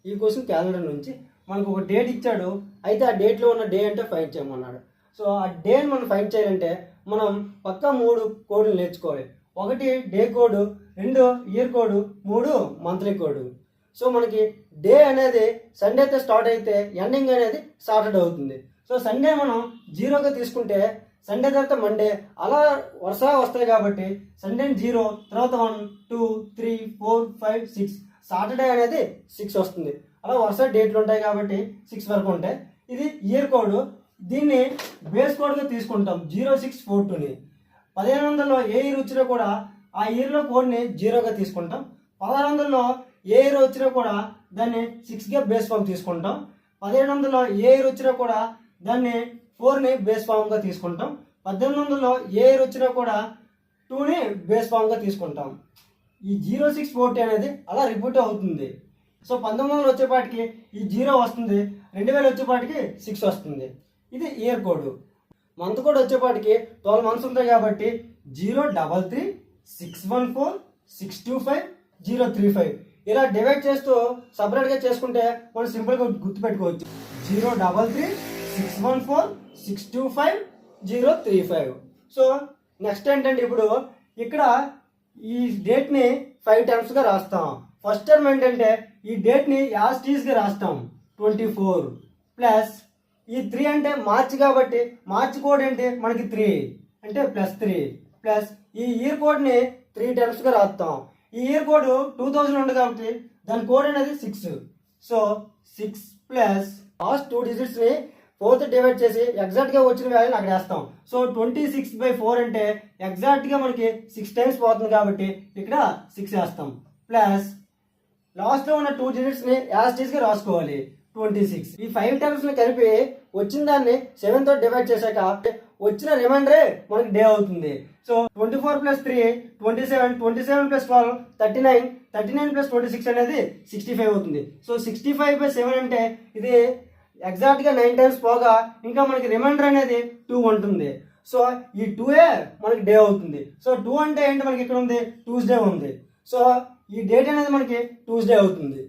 ఈ question calendar నుంచి మనకు ఒక డేట్ ఇచ్చాడు. అయితే ఆ డేట్లో ఉన్న డే అంటే ఫైండ్ చేయమన్నాడు. సో ఆ డేని మనం ఫైండ్ చేయాలంటే మనం పక్కా 3 కోడ్లు నేర్చుకోవాలి. 1 day code, 2 year code, 3 monthly code. So మనకి డే అనేది సండేతో స్టార్ట్ అయితే ఎండింగ్ అనేది సాటర్డే అవుతుంది. సో సండే మనం 0గా తీసుకుంటే సండే తర్వాత మండే అలా వరుసగా వస్తాయి కాబట్టి సండేని 0, తర్వాత 1, 2, 3, 4, 5, 6, సాటర్డే అనేది 6 వస్తుంది. అలా వరుస డేట్లు ఉంటాయి కాబట్టి 6 వరకు ఉంటాయి. ఇది ఇయర్ కోడ్. దీన్ని బేస్ కోడ్గా తీసుకుంటాం 0642ని. 1500లో ఏ ఇయర్ వచ్చినా కూడా ఆ ఇయర్లో కోడ్ని 0గా తీసుకుంటాం. 1600లో ఏ ఇయర్ వచ్చినా కూడా దాన్ని 6గా బేస్ ఫామ్ తీసుకుంటాం. 1700లో ఏ ఇయర్ వచ్చినా కూడా దాన్ని 4ని బేస్ ఫామ్గా తీసుకుంటాం. 1800లో ఏ ఇయర్ వచ్చినా కూడా 2ని బేస్ ఫామ్గా తీసుకుంటాం. ఈ 0642 అనేది అలా రిపీట్ అవుతుంది. సో 1900 వచ్చేపాటికి ఈ 0 వస్తుంది, 2000 వచ్చేపాటికి 6 వస్తుంది. ఇది ఇయర్ కోడ్. మంత్ కోడ్ వచ్చేపాటికి 12 మంత్స్ ఉంటాయి కాబట్టి 033 614 625 035 ఇలా డివైడ్ చేస్తూ సపరేట్గా చేసుకుంటే మనం సింపుల్గా గుర్తుపెట్టుకోవచ్చు. 033 614 625 035. సో నెక్స్ట్ ఏంటంటే ఇప్పుడు ఇక్కడ ఈ డేట్ని 5 టర్మ్స్గా రాస్తాం. ఫస్ట్ టర్మ్ ఏంటంటే ఈ డేట్ని యాజ్ టీజ్గా రాస్తాం 24 ప్లస్ ఈ 3 అంటే మార్చ్ కాబట్టి మార్చ్ కోడ్ ఏంటి మనకి 3 అంటే +3 ప్లస్ ఈ ఇయర్ కోడ్ని 3 టర్మ్స్గా రాస్తాం. ఈ ఇయర్ కోడ్ 2000 ఉంది కాబట్టి దాని కోడ్ అనేది 6. సో 6 ప్లస్ లాస్ట్ 2 డిజిట్స్ని 4తో డివైడ్ చేసి ఎగ్జాక్ట్గా వచ్చిన వాల్యూని అక్కడ వేస్తాం. సో 26/4 అంటే ఎగ్జాక్ట్గా మనకి 6 టైమ్స్ పోతుంది కాబట్టి ఇక్కడ 6 వేస్తాం. ప్లస్ లాస్ట్లో ఉన్న 2 డిజిట్స్ని యాజ్ టీజ్గా రాసుకోవాలి 26. ఈ 5 టర్మ్స్ని కలిపి వచ్చిన దాన్ని 7తో డివైడ్ చేశాక వచ్చిన రిమైండరే మనకి డే అవుతుంది. సో 24 + 3 27, 27 + 12 39, 39 + 26 అనేది 65 అవుతుంది. సో 65/7 అంటే ఇది ఎగ్జాక్ట్గా 9 టైమ్స్ పోగా ఇంకా మనకి రిమైండర్ అనేది 2 ఉంటుంది. సో ఈ 2ఏ మనకి డే అవుతుంది. సో 2 అంటే ఏంటి మనకి ఇక్కడ ఉంది ట్యూస్డే ఉంది. సో ఈ డేట్ అనేది మనకి ట్యూస్డే అవుతుంది.